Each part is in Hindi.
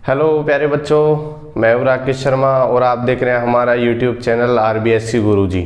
हेलो प्यारे बच्चों, मैं हूं राकेश शर्मा और आप देख रहे हैं हमारा यूट्यूब चैनल RBSC गुरुजी।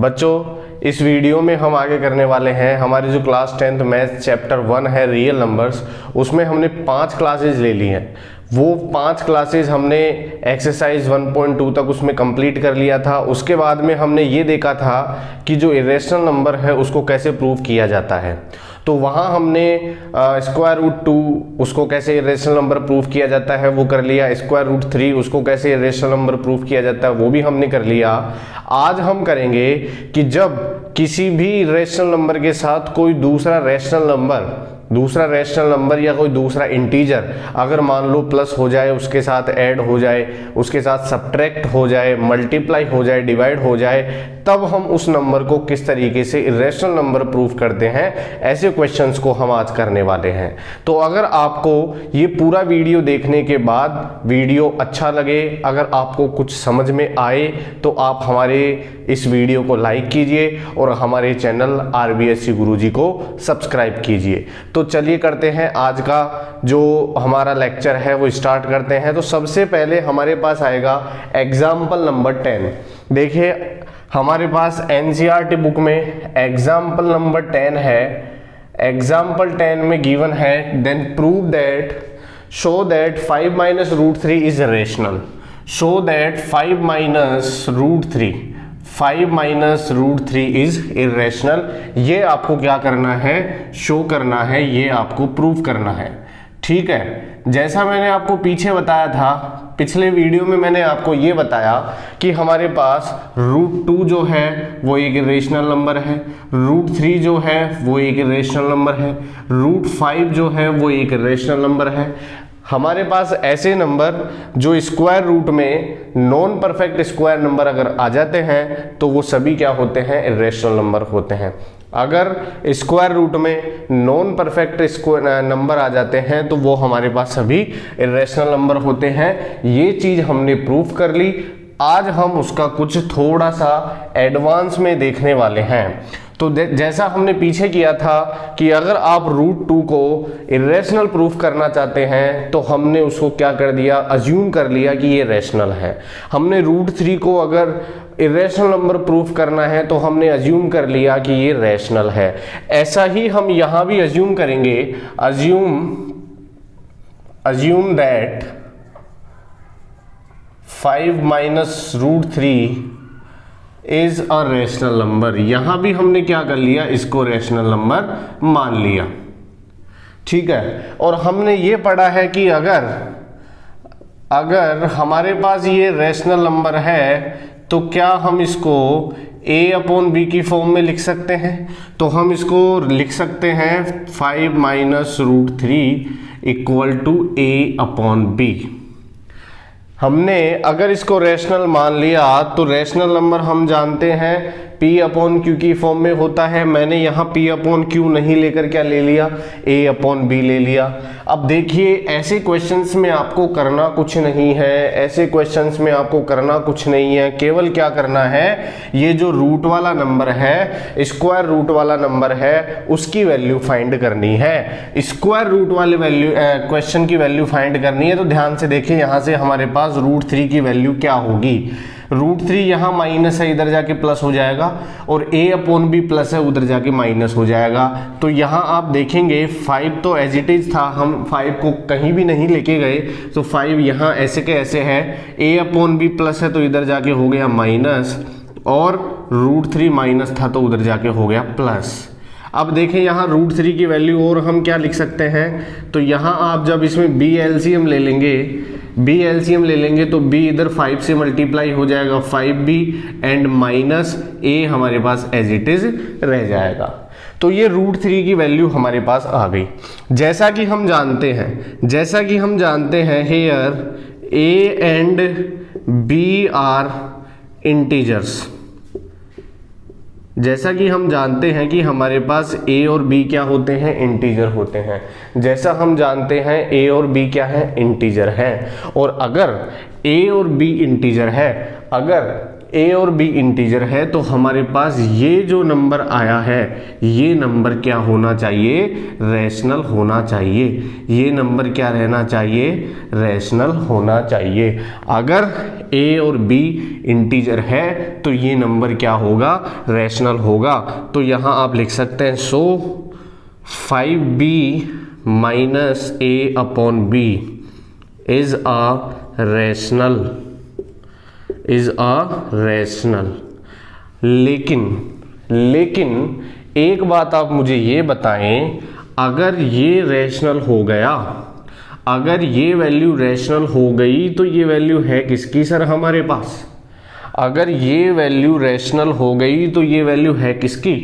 बच्चों, इस वीडियो में हम आगे करने वाले हैं हमारी जो क्लास 10th मैथ चैप्टर 1 है रियल नंबर्स, उसमें हमने 5 क्लासेज ले ली हैं। वो 5 क्लासेज हमने एक्सरसाइज 1.2 तक उसमें कंप्लीट कर लिया था। उसके बाद में हमने ये देखा था कि जो इरेशनल नंबर है उसको कैसे प्रूव किया जाता है। तो वहाँ हमने स्क्वायर रूट 2 उसको कैसे इरेशनल नंबर प्रूव किया जाता है वो कर लिया। स्क्वायर रूट 3 उसको कैसे इरेशनल नंबर प्रूव किया जाता है वो भी हमने कर लिया। आज हम करेंगे कि जब किसी भी इरेशनल नंबर के साथ कोई दूसरा रैशनल नंबर या कोई दूसरा इंटीजर अगर मान लो प्लस हो जाए, उसके साथ ऐड हो जाए, उसके साथ सब्ट्रैक्ट हो जाए, मल्टीप्लाई हो जाए, डिवाइड हो जाए, तब हम उस नंबर को किस तरीके से इरेशनल नंबर प्रूव करते हैं, ऐसे क्वेश्चंस को हम आज करने वाले हैं। तो अगर आपको ये पूरा वीडियो देखने के बाद वीडियो अच्छा लगे, अगर आपको कुछ समझ में आए, तो आप हमारे इस वीडियो को लाइक कीजिए और हमारे चैनल RBSC गुरुजी को सब्सक्राइब कीजिए। तो चलिए करते हैं आज का जो हमारा लेक्चर है वो स्टार्ट करते हैं। तो सबसे पहले हमारे पास आएगा एग्जाम्पल नंबर 10। देखिए हमारे पास NCERT बुक में एग्जाम्पल नंबर 10 है। एग्जाम्पल 10 में गिवन है then prove that show that 5 minus root 3 is rational. Show that 5 minus root 3 is irrational. ये आपको क्या करना है, शो करना है, ये आपको प्रूव करना है। ठीक है, जैसा मैंने आपको पीछे बताया था, पिछले वीडियो में मैंने आपको ये बताया कि हमारे पास रूट 2 जो है वो एक इरेशनल नंबर है, रूट 3 जो है वो एक इरेशनल नंबर है, रूट 5 जो है वो एक इरेशनल नंबर है। हमारे पास ऐसे नंबर जो स्क्वायर रूट में नॉन परफेक्ट स्क्वायर नंबर अगर आ जाते हैं तो वो सभी क्या होते हैं, इरेशनल नंबर होते हैं। अगर स्क्वायर रूट में नॉन परफेक्ट स्क्वायर नंबर आ जाते हैं तो वो हमारे पास सभी इरेशनल नंबर होते हैं। ये चीज हमने प्रूफ कर ली। आज हम उसका कुछ थोड़ा सा एडवांस में देखने वाले हैं। तो जैसा हमने पीछे किया था कि अगर आप रूट 2 को इरेशनल प्रूफ करना चाहते हैं तो हमने उसको क्या कर दिया, अज्यूम कर लिया कि ये रैशनल है। हमने रूट 3 को अगर इरेशनल नंबर प्रूफ करना है तो हमने अज्यूम कर लिया कि ये रैशनल है। ऐसा ही हम यहां भी अज्यूम करेंगे। Assume that 5 minus root 3 is a rational number. यहां भी हमने क्या कर लिया, इसको रैशनल नंबर मान लिया। ठीक है, और हमने ये पढ़ा है कि अगर हमारे पास ये रैशनल नंबर है तो क्या हम इसको a/b की फॉर्म में लिख सकते हैं। तो हम इसको लिख सकते हैं 5 minus root 3 equal to a/b। हमने अगर इसको रैशनल मान लिया तो रैशनल नंबर हम जानते हैं P/Q की फॉर्म में होता है। मैंने यहाँ P/Q नहीं लेकर क्या ले लिया, A/B ले लिया। अब देखिए ऐसे क्वेश्चंस में आपको करना कुछ नहीं है, ऐसे क्वेश्चंस में आपको करना कुछ नहीं है। केवल क्या करना है, ये जो रूट वाला नंबर है, स्क्वायर रूट वाला नंबर है, उसकी वैल्यू फाइंड करनी है। स्क्वायर रूट वाले वैल्यू क्वेश्चन की वैल्यू फाइंड करनी है। तो ध्यान से देखिए, यहाँ से हमारे पास रूट 3 की वैल्यू क्या होगी। रूट 3 यहाँ माइनस है, इधर जाके प्लस हो जाएगा, और A/B प्लस है, उधर जाके माइनस हो जाएगा। तो यहाँ आप देखेंगे 5 तो एज इट इज था, हम 5 को कहीं भी नहीं लेके गए, तो 5 यहाँ ऐसे के ऐसे है। A/B प्लस है तो इधर जाके हो गया माइनस, और रूट 3 माइनस था तो उधर जाके हो गया प्लस। अब देखें यहाँ रूट 3 की वैल्यू और हम क्या लिख सकते हैं, तो यहाँ आप जब इसमें B LCM ले लेंगे तो B इधर 5 से मल्टीप्लाई हो जाएगा, 5B एंड माइनस A हमारे पास एज इट इज रह जाएगा। तो ये रूट 3 की वैल्यू हमारे पास आ गई। जैसा कि हम जानते हैं here A and B are integers. जैसा कि हम जानते हैं कि हमारे पास A और B क्या होते हैं, इंटीजर होते हैं। जैसा हम जानते हैं A और B क्या है, इंटीजर है। और अगर A और B इंटीजर है, अगर ए और बी इंटीजर है तो हमारे पास ये जो नंबर आया है ये नंबर क्या होना चाहिए, रैशनल होना चाहिए। ये नंबर क्या रहना चाहिए, रैशनल होना चाहिए। अगर ए और बी इंटीजर है तो ये नंबर क्या होगा, रैशनल होगा। तो यहां आप लिख सकते हैं so 5b minus A upon B is a rational. लेकिन एक बात आप मुझे ये बताएं, अगर ये रैशनल हो गया, अगर ये वैल्यू रैशनल हो गई तो ये वैल्यू है किसकी सर हमारे पास? अगर ये वैल्यू रैशनल हो गई तो ये वैल्यू है किसकी?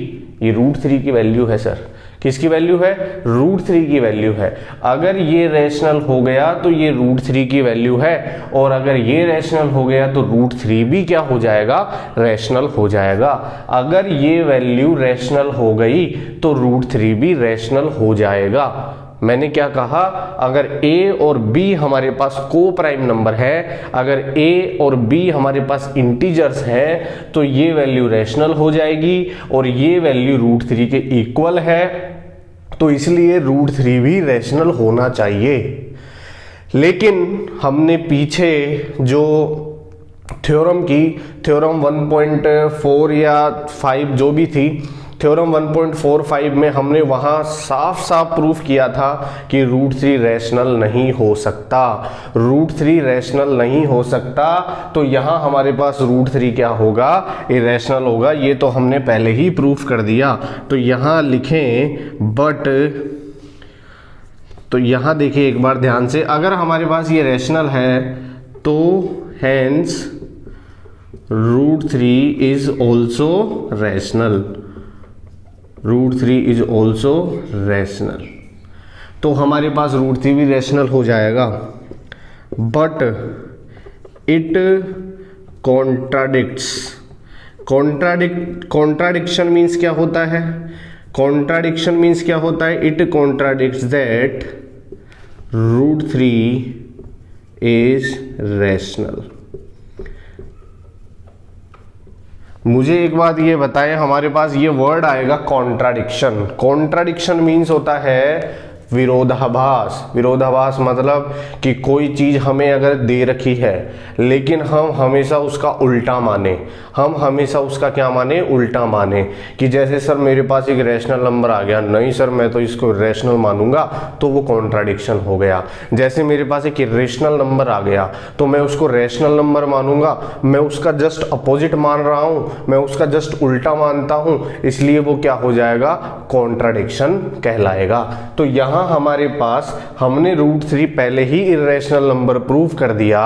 ये √3 की वैल्यू है सर। किसकी वैल्यू है? √3 की वैल्यू है। अगर ये रैशनल हो गया तो ये √3 की वैल्यू है, और अगर ये रैशनल हो गया तो √3 भी क्या हो जाएगा, रैशनल हो जाएगा। अगर ये वैल्यू रैशनल हो गई तो √3 भी रैशनल हो जाएगा। मैंने क्या कहा, अगर a और b हमारे पास को प्राइम नंबर है, अगर a और b हमारे पास इंटीजर्स हैं तो ये वैल्यू रैशनल हो जाएगी, और ये वैल्यू √3 के इक्वल है, तो इसलिए √3 भी रैशनल होना चाहिए। लेकिन हमने पीछे जो थ्योरम की, थ्योरम 1.4 या 5 जो भी थी, थ्योरम 1.45 में हमने वहां साफ साफ प्रूफ किया था कि √3 रैशनल नहीं हो सकता, √3 रैशनल नहीं हो सकता। तो यहां हमारे पास √3 क्या होगा, इरैशनल होगा। ये तो हमने पहले ही प्रूफ कर दिया। तो यहां लिखें बट, तो यहां देखिए एक बार ध्यान से, अगर हमारे पास ये रैशनल है तो hence √3 is also rational, √3 is also rational. तो हमारे पास √3 भी रैशनल हो जाएगा। But it contradicts, contradiction means क्या होता है, कॉन्ट्राडिक्शन मीन्स क्या होता है, it contradicts that √3 is rational. मुझे एक बात ये बताएं, हमारे पास ये वर्ड आएगा कॉन्ट्राडिक्शन। कॉन्ट्राडिक्शन मीन्स होता है विरोधाभास। विरोधाभास मतलब कि कोई चीज हमें अगर दे रखी है लेकिन हम हमेशा उसका उल्टा माने, हम हमेशा उसका क्या माने, उल्टा माने। कि जैसे सर मेरे पास एक रैशनल नंबर आ गया, नहीं सर मैं तो इसको रैशनल मानूंगा, तो वो कॉन्ट्राडिक्शन हो गया। जैसे मेरे पास एक इरेशनल नंबर आ गया तो मैं उसको रैशनल नंबर मानूंगा, मैं उसका जस्ट अपोजिट मान रहा हूं, मैं उसका जस्ट उल्टा मानता हूं, इसलिए वो क्या हो जाएगा, कॉन्ट्राडिक्शन कहलाएगा। तो यहां हमारे पास हमने √3 पहले ही इरेशनल नंबर प्रूव कर दिया,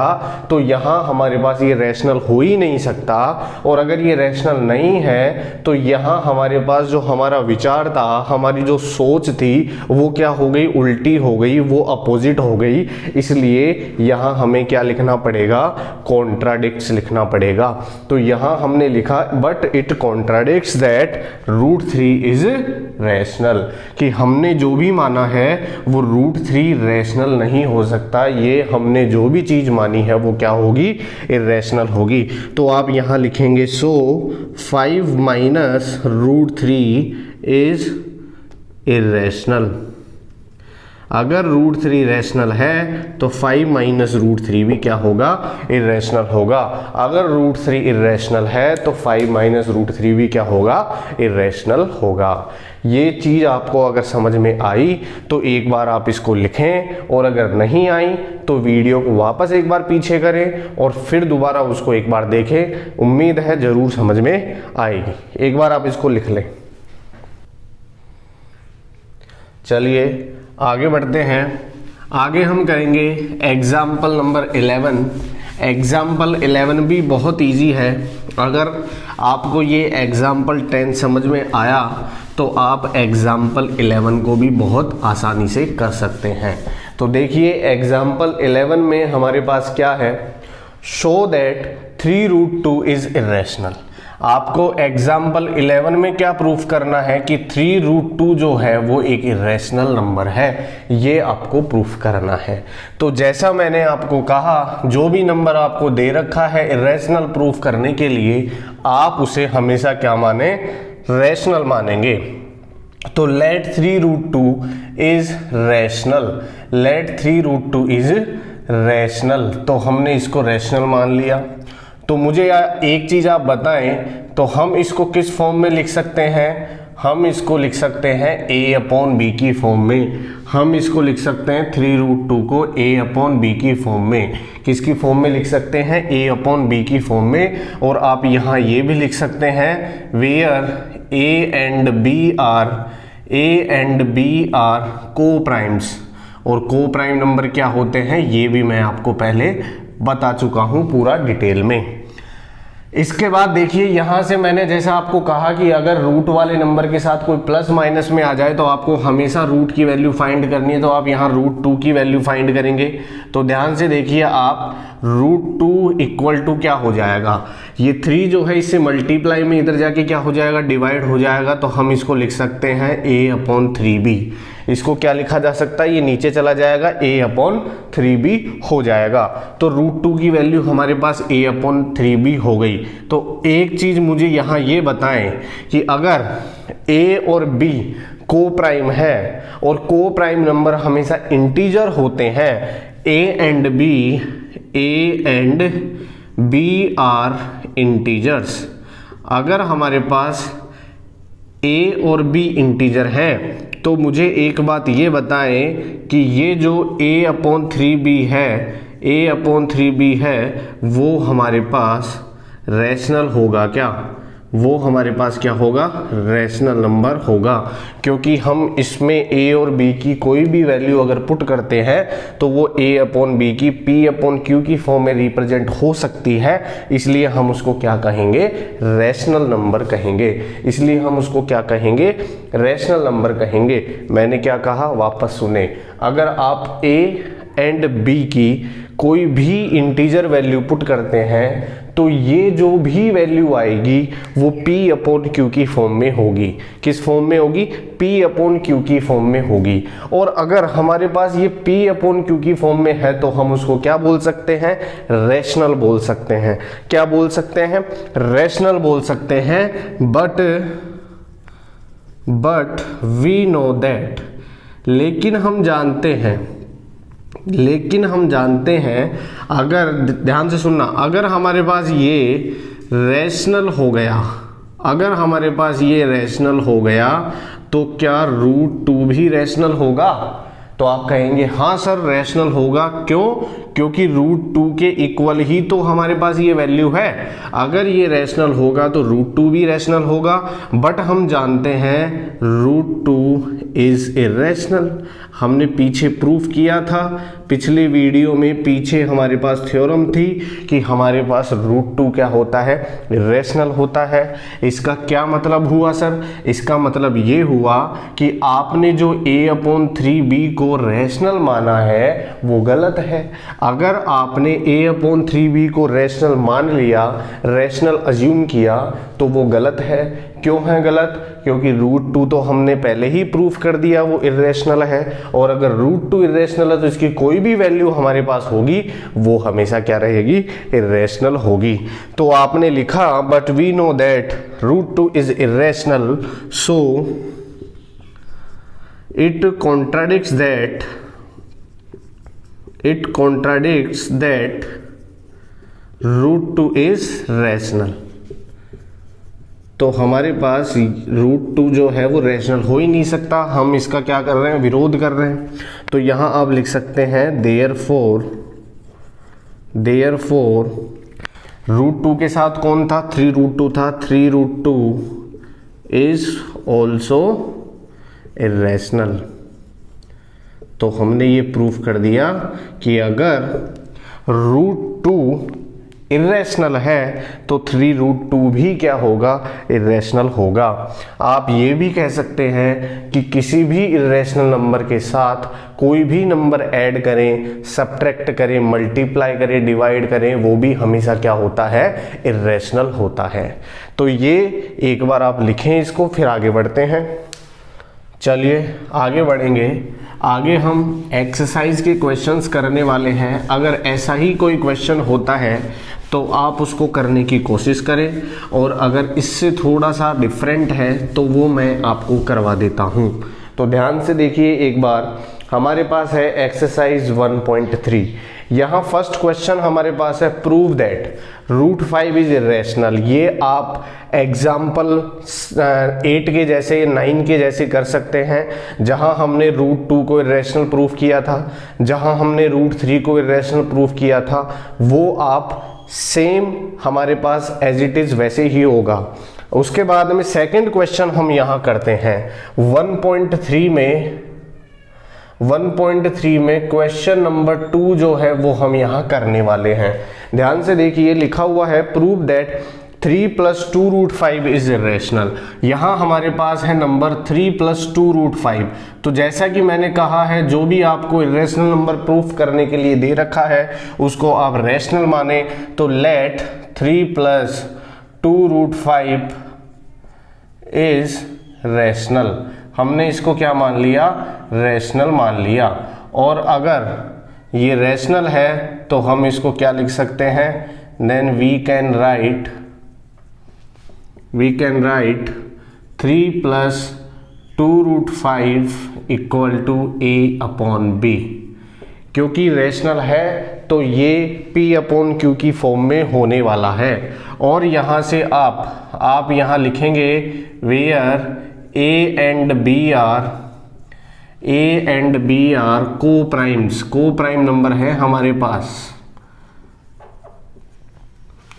तो यहां हमारे पास ये रैशनल हो ही नहीं सकता। और अगर ये रैशनल नहीं है तो यहां हमारे पास जो हमारा विचार था, हमारी जो सोच थी, वो क्या हो गई, उल्टी हो गई, वो अपोजिट हो गई। इसलिए यहां हमें क्या लिखना पड़ेगा, कॉन्ट्राडिक्ट्स लिखना पड़ेगा। तो यहां हमने लिखा but it contradicts that √3 is rational, कि हमने जो भी माना है वो √3 रैशनल नहीं हो सकता। ये हमने जो भी चीज मानी है वो क्या होगी, इरेशनल होगी। तो आप यहां लिखेंगे सो 5 माइनस √3 इज इरेशनल। अगर √3 रैशनल है तो 5 माइनस √3 भी क्या होगा, इरेशनल होगा। अगर √3 इरेशनल है तो 5 माइनस √3 भी क्या होगा, इरेशनल होगा। ये चीज़ आपको अगर समझ में आई तो एक बार आप इसको लिखें, और अगर नहीं आई तो वीडियो को वापस एक बार पीछे करें और फिर दोबारा उसको एक बार देखें। उम्मीद है ज़रूर समझ में आएगी। एक बार आप इसको लिख लें। चलिए आगे बढ़ते हैं। आगे हम करेंगे एग्जाम्पल नंबर 11। एग्जाम्पल 11 भी बहुत इजी है। अगर आपको ये एग्जाम्पल 10 समझ में आया तो आप एग्जाम्पल 11 को भी बहुत आसानी से कर सकते हैं। तो देखिए एग्जाम्पल 11 में हमारे पास क्या है, शो दैट 3√2 इज इरेशनल। आपको एग्जाम्पल 11 में क्या प्रूफ करना है कि 3√2 जो है वो एक इरेशनल नंबर है, ये आपको प्रूफ करना है। तो जैसा मैंने आपको कहा, जो भी नंबर आपको दे रखा है इरेशनल प्रूफ करने के लिए आप उसे हमेशा क्या माने, रैशनल मानेंगे। तो let 3√2 is rational, let 3√2 is rational, तो हमने इसको रैशनल मान लिया। तो मुझे एक चीज आप बताएं, तो हम इसको किस फॉर्म में लिख सकते हैं? हम इसको लिख सकते हैं a/b की फॉर्म में। हम इसको लिख सकते हैं 3√2 को a/b की फॉर्म में। किसकी फॉर्म में लिख सकते हैं? a/b की फॉर्म में। और आप यहाँ ये भी लिख सकते हैं where a and b are coprimes, और को प्राइम नंबर क्या होते हैं ये भी मैं आपको पहले बता चुका हूं पूरा डिटेल में। इसके बाद देखिए, यहां से मैंने जैसा आपको कहा कि अगर रूट वाले नंबर के साथ कोई प्लस माइनस में आ जाए तो आपको हमेशा रूट की वैल्यू फाइंड करनी है। तो आप यहां √2 की वैल्यू फाइंड करेंगे। तो ध्यान से देखिए आप, √2 इक्वल टू क्या हो जाएगा, ये 3 जो है इससे मल्टीप्लाई में इधर जाके क्या हो जाएगा, डिवाइड हो जाएगा। तो हम इसको लिख सकते हैं a/3b। इसको क्या लिखा जा सकता है, ये नीचे चला जाएगा, a/3b हो जाएगा। तो √2 की वैल्यू हमारे पास a/3b हो गई। तो एक चीज मुझे यहां ये बताएं कि अगर a और b को प्राइम है और को प्राइम नंबर हमेशा इंटीजर होते हैं, a and b are integers. अगर हमारे पास a और b इंटीजर है तो मुझे एक बात ये बताएं कि ये जो a/3b है वो हमारे पास रैशनल होगा क्या? वो हमारे पास क्या होगा, रैशनल नंबर होगा। क्योंकि हम इसमें a और b की कोई भी वैल्यू अगर पुट करते हैं तो वो a/b की p/q की फॉर्म में रिप्रेजेंट हो सकती है। इसलिए हम उसको क्या कहेंगे, रैशनल नंबर कहेंगे। इसलिए हम उसको क्या कहेंगे, रैशनल नंबर कहेंगे। मैंने क्या कहा, वापस सुने। अगर आप a एंड b की कोई भी इंटीजर वैल्यू पुट करते हैं तो ये जो भी वैल्यू आएगी वो p/q की फॉर्म में होगी। किस फॉर्म में होगी, p/q की फॉर्म में होगी। और अगर हमारे पास ये p/q की फॉर्म में है तो हम उसको क्या बोल सकते हैं, रैशनल बोल सकते हैं। क्या बोल सकते हैं, रैशनल बोल सकते हैं। बट वी नो दैट, लेकिन हम जानते हैं, अगर ध्यान से सुनना, अगर हमारे पास ये रैशनल हो गया तो क्या √2 भी रैशनल होगा? तो आप कहेंगे हाँ सर रैशनल होगा। क्यों? क्योंकि √2 के इक्वल ही तो हमारे पास ये वैल्यू है। अगर ये रैशनल होगा तो √2 भी रैशनल होगा। बट हम जानते हैं √2 इज इरेशनल। हमने पीछे प्रूफ किया था, पिछले वीडियो में पीछे हमारे पास थ्योरम थी कि हमारे पास √2 क्या होता है, इरेशनल होता है। इसका क्या मतलब हुआ सर? इसका मतलब ये हुआ कि आपने जो a/3b को रैशनल माना है वो गलत है। अगर आपने a/3b को रैशनल मान लिया, रैशनल अज्यूम किया, तो वो गलत है। क्यों है गलत? क्योंकि √2 तो हमने पहले ही प्रूफ कर दिया वो इरेशनल है। और अगर √2 इरेशनल है तो इसकी कोई भी वैल्यू हमारे पास होगी वो हमेशा क्या रहेगी, इरेशनल होगी। तो आपने लिखा but we know that √2 is irrational, so it contradicts that √2 is rational। तो हमारे पास √2 जो है वो रैशनल हो ही नहीं सकता। हम इसका क्या कर रहे हैं, विरोध कर रहे हैं। तो यहां आप लिख सकते हैं therefore √2 के साथ कौन था, 3√2 था। 3√2 इज ऑल्सो इरेशनल। तो हमने ये प्रूफ कर दिया कि अगर √2 इर्रेशनल है तो 3√2 भी क्या होगा, इर्रेशनल होगा। आप ये भी कह सकते हैं कि किसी भी इर्रेशनल नंबर के साथ कोई भी नंबर ऐड करें, सब्ट्रैक्ट करें, मल्टीप्लाई करें, डिवाइड करें, वो भी हमेशा क्या होता है, इर्रेशनल होता है। तो ये एक बार आप लिखें इसको, फिर आगे बढ़ते हैं। चलिए आगे बढ़ेंगे। आगे हम एक्सरसाइज के क्वेश्चंस करने वाले हैं। अगर ऐसा ही कोई क्वेश्चन होता है तो आप उसको करने की कोशिश करें, और अगर इससे थोड़ा सा डिफरेंट है तो वो मैं आपको करवा देता हूँ। तो ध्यान से देखिए एक बार, हमारे पास है एक्सरसाइज 1.3। यहाँ फर्स्ट क्वेश्चन हमारे पास है प्रूव दैट √5 इज इर्रेशनल। ये आप एग्जाम्पल 8 के जैसे, 9 के जैसे कर सकते हैं, जहां हमने √2 को इर्रेशनल प्रूफ किया था, जहां हमने √3 को इर्रेशनल प्रूफ किया था, वो आप सेम हमारे पास एज इट इज वैसे ही होगा। उसके बाद में सेकंड क्वेश्चन हम यहां करते हैं 1.3 में क्वेश्चन नंबर 2 जो है वो हम यहां करने वाले हैं। ध्यान से देखिए, लिखा हुआ है प्रूव दैट 3 + 2√5 इज इर्रेशनल। यहां हमारे पास है नंबर 3 + 2√5। तो जैसा कि मैंने कहा है, जो भी आपको इर्रेशनल नंबर प्रूफ करने के लिए दे रखा है उसको आप रैशनल माने। तो लेट 3 + 2√5 इज रैशनल। हमने इसको क्या मान लिया, रैशनल मान लिया। और अगर ये रैशनल है तो हम इसको क्या लिख सकते हैं, then we can write 3 + 2√5 = A/B। क्योंकि रैशनल है तो ये P/Q की फॉर्म में होने वाला है। और यहाँ से आप यहाँ लिखेंगे where A and B are coprimes, coprime number है हमारे पास।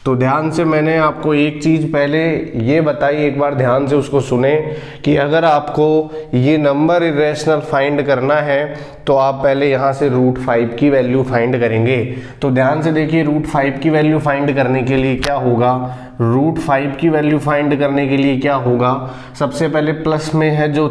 तो ध्यान से, मैंने आपको एक चीज पहले ये बताई, एक बार ध्यान से उसको सुने, कि अगर आपको ये नंबर इर्रेशनल फाइंड करना है तो आप पहले यहाँ से √5 की वैल्यू फाइंड करेंगे। तो ध्यान से देखिए, √5 की वैल्यू फाइंड करने के लिए क्या होगा, √5 की वैल्यू फाइंड करने के लिए क्या होगा, सबसे पहले प्लस में है जो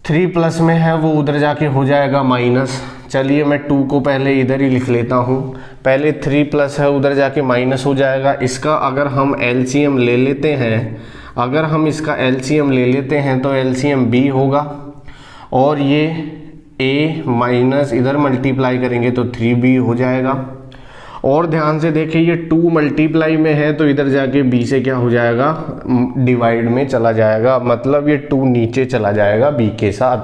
3 प्लस में है वो उधर जाके हो जाएगा माइनस। चलिए मैं 2 को पहले इधर ही लिख लेता हूँ। पहले 3 प्लस है उधर जाके माइनस हो जाएगा। इसका अगर हम एलसीएम ले लेते हैं, अगर हम इसका एलसीएम ले लेते हैं तो एलसीएम B होगा, और ये A माइनस इधर मल्टीप्लाई करेंगे तो 3B हो जाएगा। और ध्यान से देखिए, ये 2 मल्टीप्लाई में है तो इधर जाके B से क्या हो जाएगा, डिवाइड में चला जाएगा, मतलब ये 2 नीचे चला जाएगा B के साथ।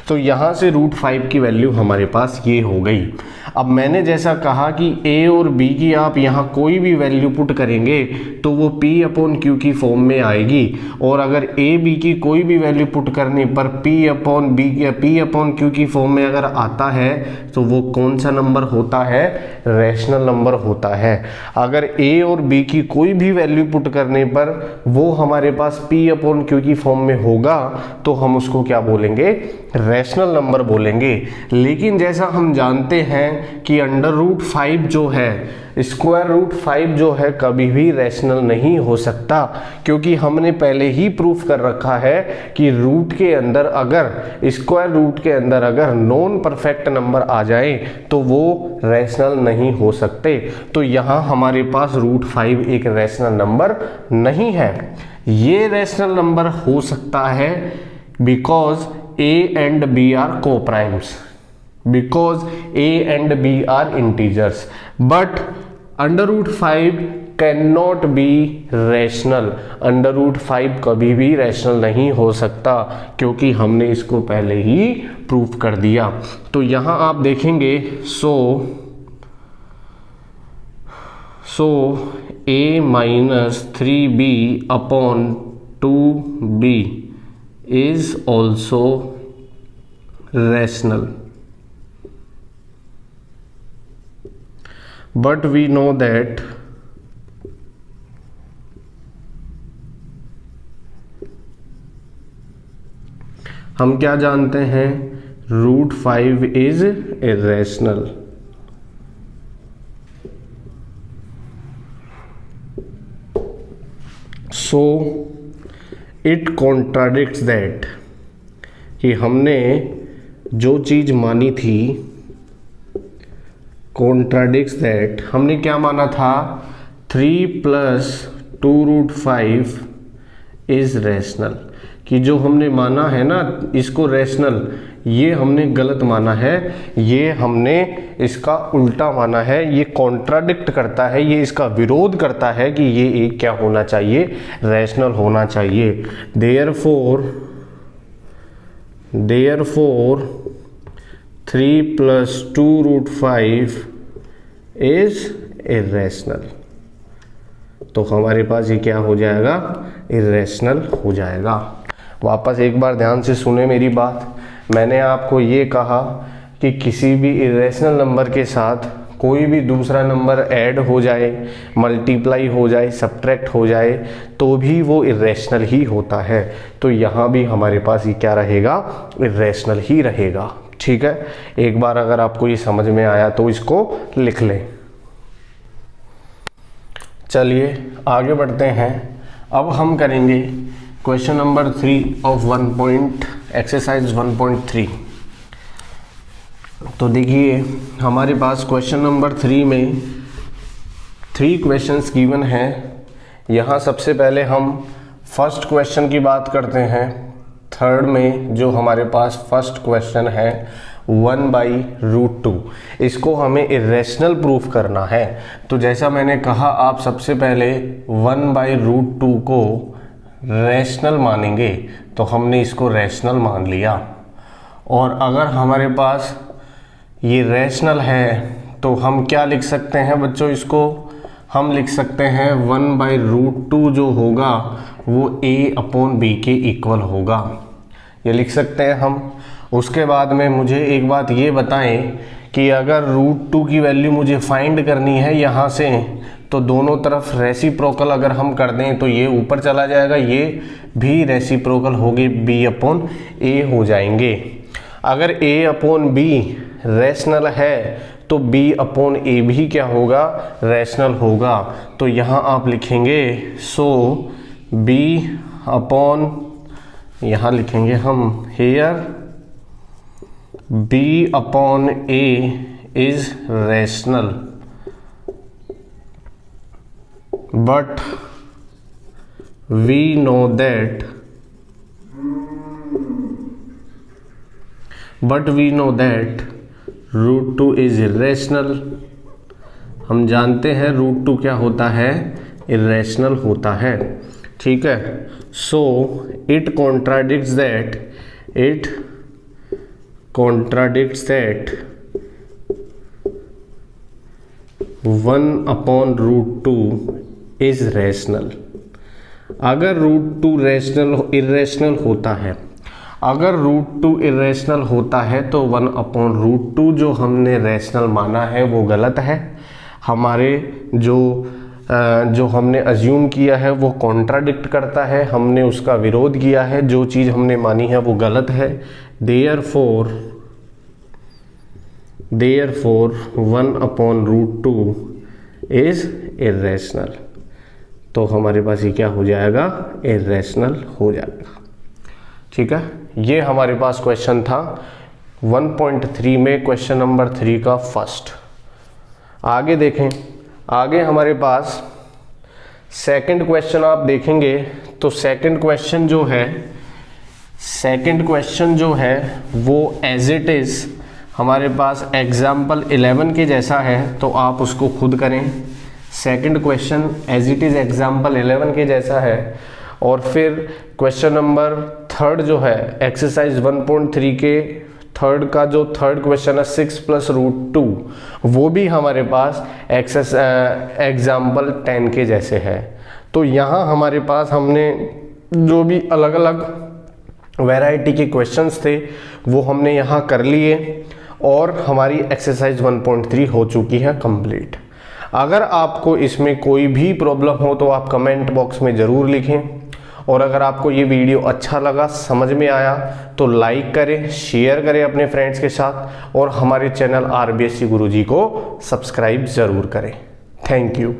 तो यहाँ से √5 की वैल्यू हमारे पास ये हो गई। अब मैंने जैसा कहा कि A और B की आप यहाँ कोई भी वैल्यू पुट करेंगे तो वो P/Q की फॉर्म में आएगी। और अगर A B की कोई भी वैल्यू पुट करने पर P/Q की फॉर्म में अगर आता है तो वो कौन सा नंबर होता है, रैशनल नंबर होता है। अगर A और B की कोई भी वैल्यू पुट करने पर वो हमारे पास P/Q की फॉर्म में होगा तो हम उसको क्या बोलेंगे, रैशनल नंबर बोलेंगे। लेकिन जैसा हम जानते हैं कि √5 जो है, √5 जो है, कभी भी रैशनल नहीं हो सकता, क्योंकि हमने पहले ही प्रूफ कर रखा है कि रूट के अंदर अगर, स्क्वायर रूट के अंदर अगर नॉन परफेक्ट नंबर आ जाए तो वो रैशनल नहीं हो सकते। तो यहाँ हमारे पास √5 एक रैशनल नंबर नहीं है। ये रैशनल नंबर हो सकता है because A and B are co-primes, because A and B are integers, but √5 cannot be rational। √5 कभी भी रैशनल नहीं हो सकता, क्योंकि हमने इसको पहले ही प्रूफ कर दिया। तो यहाँ आप देखेंगे, so A - 3B/2B is also rational, but we know that हम क्या जानते हैं, √5 is irrational. So it contradicts that, कि हमने जो चीज़ मानी थी, कॉन्ट्राडिक्ट्स दैट, हमने क्या माना था, 3 + 2√5 इज़ रैशनल, कि जो हमने माना है ना इसको रैशनल, ये हमने गलत माना है, ये हमने इसका उल्टा माना है, ये कॉन्ट्राडिक्ट करता है, ये इसका विरोध करता है कि ये एक क्या होना चाहिए, रैशनल होना चाहिए। देयरफॉर 3 + 2√5 इज इर्रेशनल, तो हमारे पास ये क्या हो जाएगा, इर्रेशनल हो जाएगा। वापस एक बार ध्यान से सुने मेरी बात, मैंने आपको ये कहा कि किसी भी इर्रेशनल नंबर के साथ कोई भी दूसरा नंबर ऐड हो जाए, मल्टीप्लाई हो जाए, सब्ट्रैक्ट हो जाए, तो भी वो इर्रेशनल ही होता है। तो यहाँ भी हमारे पास ये क्या रहेगा, इर्रेशनल ही रहेगा। ठीक है, एक बार अगर आपको ये समझ में आया तो इसको लिख लें। चलिए आगे बढ़ते हैं। अब हम करेंगे क्वेश्चन नंबर 3 ऑफ एक्सरसाइज 1.3। तो देखिए हमारे पास क्वेश्चन नंबर 3 में 3 क्वेश्चंस गिवन हैं। यहाँ सबसे पहले हम फर्स्ट क्वेश्चन की बात करते हैं। थर्ड में जो हमारे पास फर्स्ट क्वेश्चन है 1/√2, इसको हमें इर्रेशनल प्रूफ करना है। तो जैसा मैंने कहा, आप सबसे पहले 1/√2 को रैशनल मानेंगे, तो हमने इसको रैशनल मान लिया। और अगर हमारे पास ये रैशनल है तो हम क्या लिख सकते हैं बच्चों, इसको हम लिख सकते हैं 1/√2 जो होगा वो a/b के इक्वल होगा, ये लिख सकते हैं हम। उसके बाद में मुझे एक बात ये बताएं कि अगर √2 की वैल्यू मुझे फाइंड करनी है यहाँ से, तो दोनों तरफ रेसिप्रोकल अगर हम कर दें तो ये ऊपर चला जाएगा, ये भी रेसिप्रोकल होगी, b/a हो जाएंगे। अगर a/b रैशनल है तो b/a भी क्या होगा, रैशनल होगा। तो यहाँ आप लिखेंगे सो यहाँ लिखेंगे हम here b/a is rational, but we know that √2 is irrational। हम जानते हैं √2 क्या होता है, इर्रेशनल होता है। ठीक है, so it contradicts that 1/√2 is rational. अगर √2 इर्रेशनल होता है, अगर √2 इर्रेशनल होता है तो 1/√2 जो हमने रैशनल माना है वो गलत है। हमारे जो हमने अज्यूम किया है वो कॉन्ट्राडिक्ट करता है, हमने उसका विरोध किया है, जो चीज़ हमने मानी है वो गलत है। देयरफॉर 1/√2 इज इर्रेशनल, तो हमारे पास ये क्या हो जाएगा, इर्रेशनल हो जाएगा। ठीक है, ये हमारे पास क्वेश्चन था 1.3 में, क्वेश्चन नंबर 3 का फर्स्ट। आगे देखें, आगे हमारे पास सेकंड क्वेश्चन आप देखेंगे तो सेकंड क्वेश्चन जो है वो एज इट इज़ हमारे पास एग्जाम्पल 11 के जैसा है, तो आप उसको खुद करें। Second question as it is example 11 के जैसा है। और फिर क्वेश्चन नंबर थर्ड जो है एक्सरसाइज 1.3 के थर्ड का जो थर्ड क्वेश्चन है 6 + √2, वो भी हमारे पास एग्जाम्पल 10 के जैसे है। तो यहाँ हमारे पास हमने जो भी अलग अलग वैरायटी के क्वेश्चंस थे वो हमने यहाँ कर लिए, और हमारी एक्सरसाइज 1.3 हो चुकी है कंप्लीट। अगर आपको इसमें कोई भी प्रॉब्लम हो तो आप कमेंट बॉक्स में ज़रूर लिखें, और अगर आपको ये वीडियो अच्छा लगा, समझ में आया, तो लाइक करें, शेयर करें अपने फ्रेंड्स के साथ, और हमारे चैनल RBSC गुरुजी को सब्सक्राइब ज़रूर करें। Thank you.